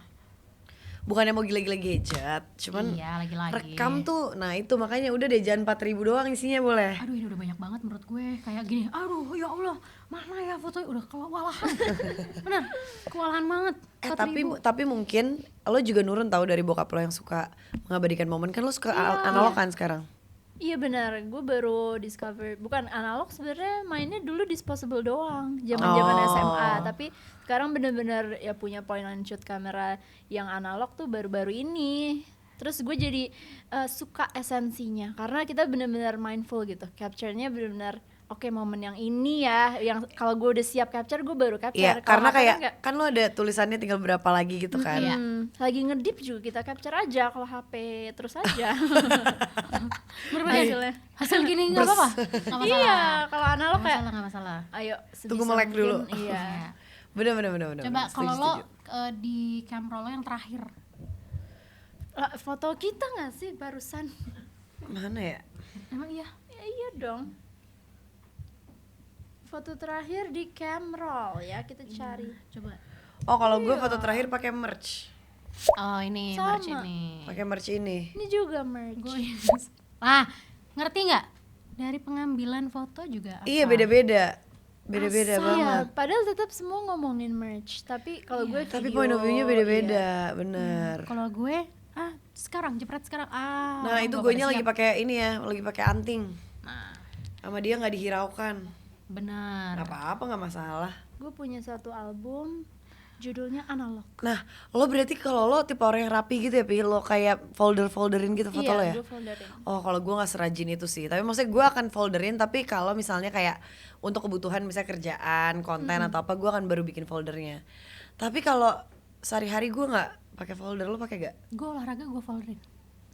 Bukannya mau gila-gila gadget, cuman Iya, lagi-lagi. rekam tuh, nah itu makanya udah deh jangan 4.000 doang isinya boleh. Aduh ini udah banyak banget menurut gue. Kayak gini, aduh ya Allah, mana ya fotonya udah kewalahan. Bener, kewalahan banget. 4.000. Tapi mungkin lo juga nurun tahu dari bokap lo yang suka mengabadikan momen, kan lo suka analog kan sekarang. Iya benar, gue baru discover bukan analog, sebenarnya mainnya dulu disposable doang, zaman SMA. Tapi sekarang benar-benar ya punya point and shoot kamera yang analog tuh baru-baru ini. Terus gue jadi suka esensinya karena kita benar-benar mindful gitu, capture-nya benar-benar oke, momen yang ini ya, yang kalau gue udah siap capture gue baru capture. Iya, Kalau karena HP kayak nggak. kan lo ada tulisannya tinggal berapa lagi gitu kan. Lagi ngedip juga kita capture aja kalau HP terus aja. Bener-bener hasil gini nggak apa-apa. Nggak masalah. Iya, kalau analog Nggak kayak masalah, nggak masalah. ayo Tunggu sebisa melek dulu. mungkin, Iya. Bener. Coba Setuju, kalau lo setuju. di camera lo yang terakhir, Foto kita nggak sih barusan? Mana ya? emang iya? Ya, iya dong. Foto terakhir di cam roll ya, kita cari. Coba. Oh kalau gue foto terakhir pakai merch, Oh ini Sama. merch ini. pakai merch ini. Ini juga merch. Gue ngerti nggak? Dari pengambilan foto juga. Iya apa? beda-beda Iya, banget. padahal tetap semua ngomongin merch, tapi kalau gue Tapi video, point of view-nya iya. beda-beda, bener. Kalau gue sekarang jepret sekarang Nah itu gua gue pada lagi siap. pakai ini ya, lagi pakai anting. Nah, Sama dia nggak dihiraukan. benar. Nggak apa-apa, nggak masalah. Gue punya satu album, judulnya Analog. Nah, lo berarti kalau lo tipe orang yang rapi gitu ya, Pi? Lo kayak folderin gitu foto lo ya? Gue folderin. Oh, kalau gue nggak serajin itu sih. Tapi maksudnya gue akan folderin. Tapi kalau misalnya kayak untuk kebutuhan misalnya kerjaan, konten atau apa, gue akan baru bikin foldernya. Tapi kalau sehari-hari gue nggak pakai folder, lo pakai gak? Gue olahraga gue folderin.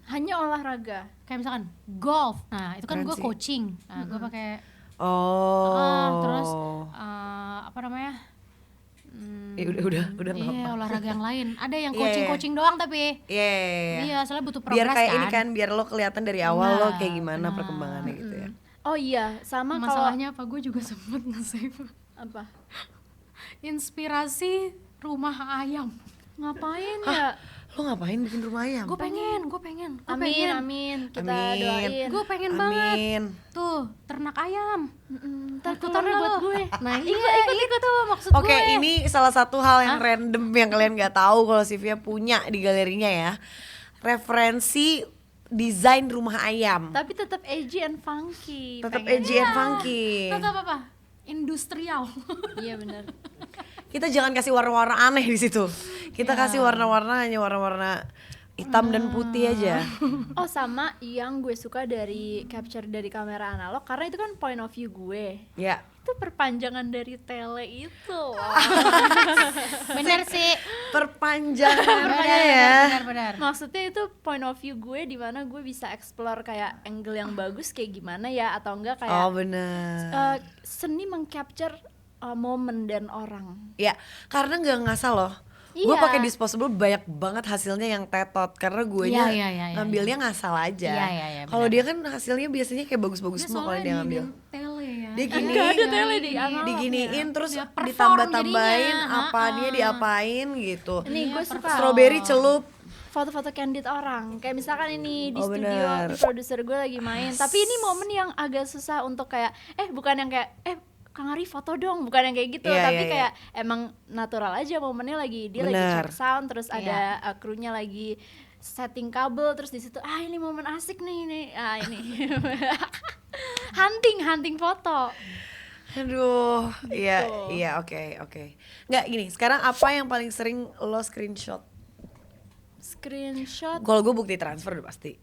Hanya olahraga. Kayak misalkan golf. Nah, itu kan Keren gue sih. coaching. Nah, gue pakai Oh. terus apa namanya? Udah nggak Iya, apa. olahraga yang lain. Ada yang Iya. coaching doang tapi. Iya. Iya, soalnya butuh progres Biar kayak kan. ini kan, biar lo kelihatan dari awal lo Benar, kayak gimana benar. perkembangannya gitu ya. Oh iya, sama kalau Masalahnya apa? Gue juga sempet nge-save apa? inspirasi rumah ayam. Ngapain ya? Lo ngapain bikin rumah ayam? Gue pengen. Amin, kita Amin. doain. Gue pengen banget. Amin. Tuh, ternak ayam. Ntar Ikutan telurnya lo. buat gue. Nah, ikut tuh maksud Oke, gue. ini salah satu hal yang random yang kalian nggak tahu kalau Sylvia punya di galerinya ya. Referensi desain rumah ayam. Tapi tetap edgy and funky. Tetap pengen. edgy and funky. Tetap apa? Industrial. Iya benar. Kita jangan kasih warna-warna aneh di situ. Kita kasih warna-warna hanya warna-warna hitam dan putih aja. Oh sama yang gue suka dari capture dari kamera analog karena itu kan point of view gue. Ya. Itu perpanjangan dari tele itu. Bener sih. Perpanjangannya ya. Benar. Maksudnya itu point of view gue di mana gue bisa explore kayak angle yang bagus kayak gimana ya atau enggak kayak Oh benar. seni mengcapture momen dan orang. Ya, karena nggak ngasal loh. Gue Iya. pakai disposable banyak banget hasilnya yang tetot karena guenya Iya, ngambilnya ngasal aja. Iya, Kalau dia kan hasilnya biasanya kayak bagus-bagus semua kalau dia ngambil. Tele ya. Dia gini, Nggak ada tele di analog. diginiin terus Dia perform ditambah-tambahin jadinya. apa dia diapain gitu. Ini gue suka Strawberry celup. foto-foto candid orang. Kayak misalkan ini di Oh, studio bener. produser gue lagi main. Tapi ini momen yang agak susah untuk kayak bukan yang kayak Kang Ari foto dong, bukan yang kayak gitu, Iya, tapi iya, kayak emang natural aja momennya lagi dia lagi Bener. check sound, terus ada krunya lagi setting kabel, terus di situ ini momen asik nih ini hunting foto. Aduh, iya oke. Nggak gini, sekarang apa yang paling sering lo screenshot? Screenshot, Kalau gue bukti transfer udah pasti.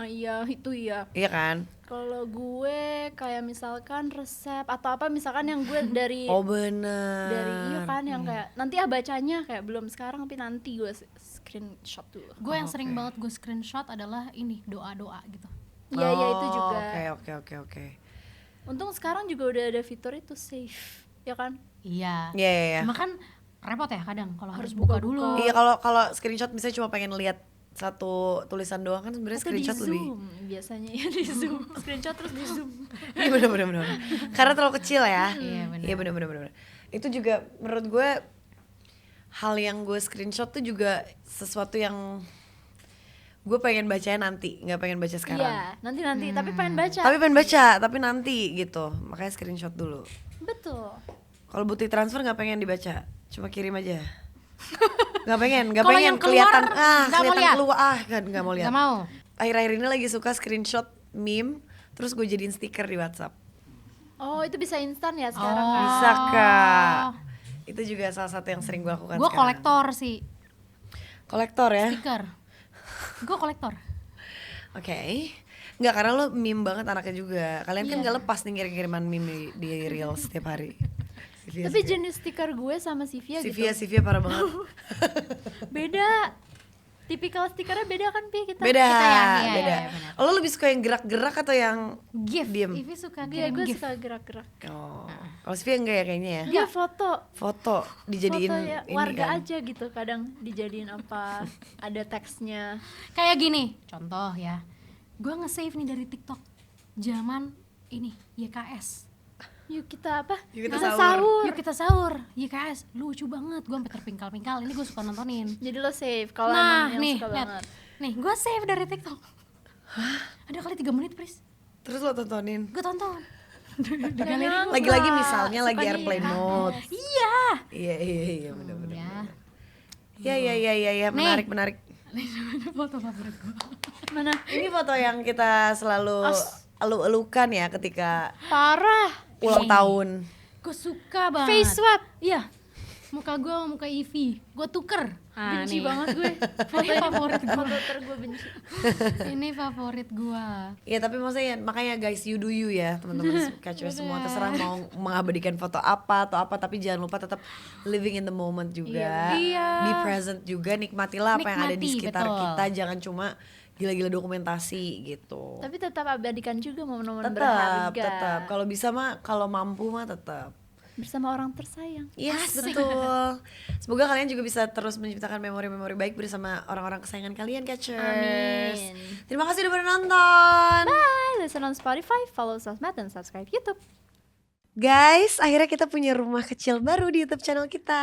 iya itu iya. Iya kan? Kalau gue kayak misalkan resep atau apa misalkan yang gue dari Oh bener. dari iya kan yang kayak nanti bacanya kayak belum sekarang tapi nanti gue screenshot dulu. Gue yang sering banget gue screenshot adalah ini doa-doa gitu. Iya iya itu juga. Oke. Untung sekarang juga udah ada fitur itu save, ya kan? Iya. Iya. Cuma kan repot ya kadang kalau harus buka-buka. buka dulu. Iya kalau screenshot misalnya cuma pengen lihat satu tulisan doang kan sebenarnya Atau di screenshot lebih. zoom biasanya ya di zoom, screenshot terus di zoom. Iya bener. Karena terlalu kecil ya. Iya, bener. Iya bener. Itu juga menurut gue hal yang gue screenshot tuh juga sesuatu yang gue pengen bacanya nanti, nggak pengen baca sekarang. Iya, nanti tapi pengen baca. Tapi pengen baca, tapi nanti gitu. Makanya screenshot dulu. Betul. Kalau bukti transfer nggak pengen dibaca, cuma kirim aja. Nggak pengen Kalau yang keluar, kelihatan nggak mau kelihatan lihat? keluar nggak mau lihat. Gak mau. Akhir-akhir ini lagi suka screenshot meme, terus gue jadiin stiker di WhatsApp. Oh, itu bisa instan ya sekarang Oh. kan? Bisa kak. Itu juga salah satu yang sering gue lakukan Gue sekarang. kolektor sih Kolektor ya? stiker. Gue kolektor. Oke. Nggak, karena lo meme banget anaknya juga. Kalian kan Iya. nggak lepas nih ngirim-kiriman meme di Reels setiap hari. Sylvia Tapi juga. jenis stiker gue sama Sylvia gitu Sylvia parah banget. beda. Tipikal stikernya beda kan Pi kita? Beda, Kita ya, iya, beda. iya, benar. Lo lebih suka yang gerak-gerak atau yang GIF. diem? Ivi suka Iya, kirim gue GIF. suka gerak-gerak. Oh, kalau Sylvia enggak ya kayaknya ya? Dia foto Foto dijadiin foto ya ini warga kan. aja gitu, kadang dijadiin apa ada teksnya. Kayak gini, contoh ya. Gue nge-save nih dari TikTok. Zaman ini YKS. Yuk kita apa? Yuk kita Kita sahur. Yuk kita sahur. YKS lucu banget. Gue sampai terpingkal-pingkal. Ini gue suka nontonin. Jadi lo save kalau Nah, emang yang nih, suka lihat. banget. Nih, gue save dari TikTok. Ada kali 3 menit, Pris. Terus lo tontonin. Gue tonton. Lagi-lagi misalnya lagi Sukanya airplane YKS. mode. Iya. Iya bener-bener. Ya. Iya, Nih. menarik. Foto favorit gue. Mana? Ini foto yang kita selalu elu-elukan ya ketika Parah. ulang tahun. Gue suka banget. Face swap. Iya. Muka gue sama muka Ivy. Gue tuker. Benci nih. banget gue. Ini favorit gue. Foto gue benci. Ini favorit gue. Ya tapi maksudnya makanya guys, you do you ya teman-teman catchers semua, terserah mau mengabadikan foto apa atau apa, tapi jangan lupa tetap living in the moment juga. Iya. Be present juga, nikmatilah apa yang ada di Nikmati, sekitar betul. kita, jangan cuma gila-gila dokumentasi gitu. Tapi tetap abadikan juga momen-momen Tetap, berharga. kalau bisa mah, kalau mampu mah tetap. Bersama orang tersayang. Yes, betul. Semoga kalian juga bisa terus menciptakan memori-memori baik bersama orang-orang kesayangan kalian, catchers. Amin. Terima kasih udah menonton. Bye, listen on Spotify, follow sosmed, dan subscribe YouTube. Guys, akhirnya kita punya rumah kecil baru di YouTube channel kita.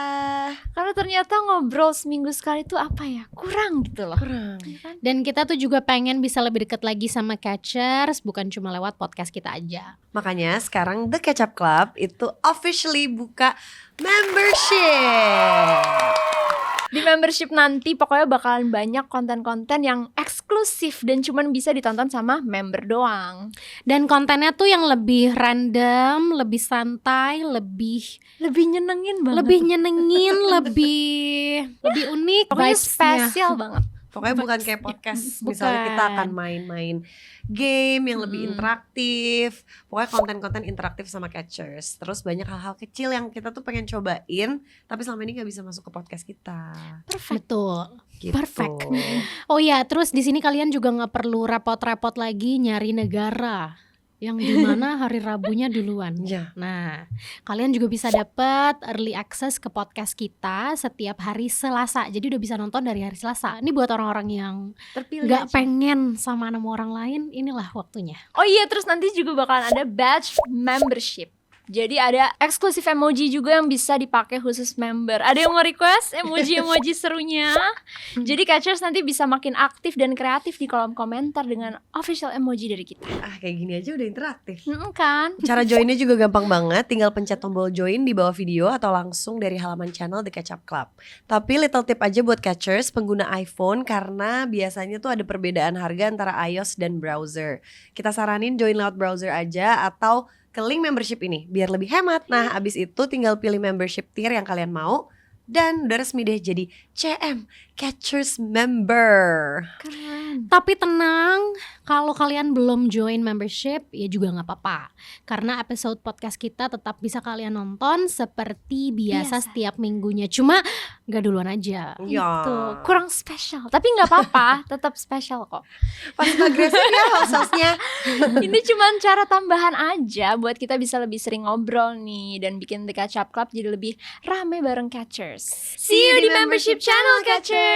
Karena ternyata ngobrol seminggu sekali itu apa ya, kurang gitu loh. Kurang. Dan kita tuh juga pengen bisa lebih dekat lagi sama Catchers, bukan cuma lewat podcast kita aja. Makanya sekarang The Ketchup Club itu officially buka membership. Di membership nanti pokoknya bakalan banyak konten-konten yang eksklusif dan cuman bisa ditonton sama member doang. Dan kontennya tuh yang lebih random, lebih santai, lebih Lebih nyenengin banget. lebih unik, Pokoknya vibes-nya. spesial banget. Pokoknya bukan kayak podcast. Bukan. Misalnya kita akan main-main game yang lebih interaktif. Pokoknya konten-konten interaktif sama Catchers. Terus banyak hal-hal kecil yang kita tuh pengen cobain, tapi selama ini gak bisa masuk ke podcast kita. Betul. Gitu. Perfect. Oh ya, terus di sini kalian juga nggak perlu repot-repot lagi nyari negara yang dimana hari Rabunya duluan. Ya. Nah, kalian juga bisa dapat early access ke podcast kita setiap hari Selasa. Jadi udah bisa nonton dari hari Selasa. Ini buat orang-orang yang Terpilih nggak aja. pengen sama 6 orang lain, inilah waktunya. Oh iya, terus nanti juga bakalan ada badge membership. Jadi ada eksklusif emoji juga yang bisa dipakai khusus member. Ada yang mau request emoji-emoji serunya? Jadi Catchers nanti bisa makin aktif dan kreatif di kolom komentar dengan official emoji dari kita. Ah, kayak gini aja udah interaktif. Kan? Cara joinnya juga gampang banget, tinggal pencet tombol join di bawah video atau langsung dari halaman channel The Ketchup Club. Tapi little tip aja buat Catchers pengguna iPhone karena biasanya tuh ada perbedaan harga antara iOS dan browser. Kita saranin join lewat browser aja atau ke link membership ini biar lebih hemat. Nah, abis itu tinggal pilih membership tier yang kalian mau dan udah resmi deh jadi CM Catchers member. Keren. Tapi tenang, kalau kalian belum join membership ya juga nggak apa-apa. Karena episode podcast kita tetap bisa kalian nonton seperti biasa setiap minggunya. Cuma nggak duluan aja. Ya. Tuh, kurang spesial. Tapi nggak apa-apa, tetap spesial kok. Pas agresif ya host-hostnya. Ini cuman cara tambahan aja buat kita bisa lebih sering ngobrol nih dan bikin The Ketchup Club jadi lebih rame bareng Catchers. See you di membership channel Catchers.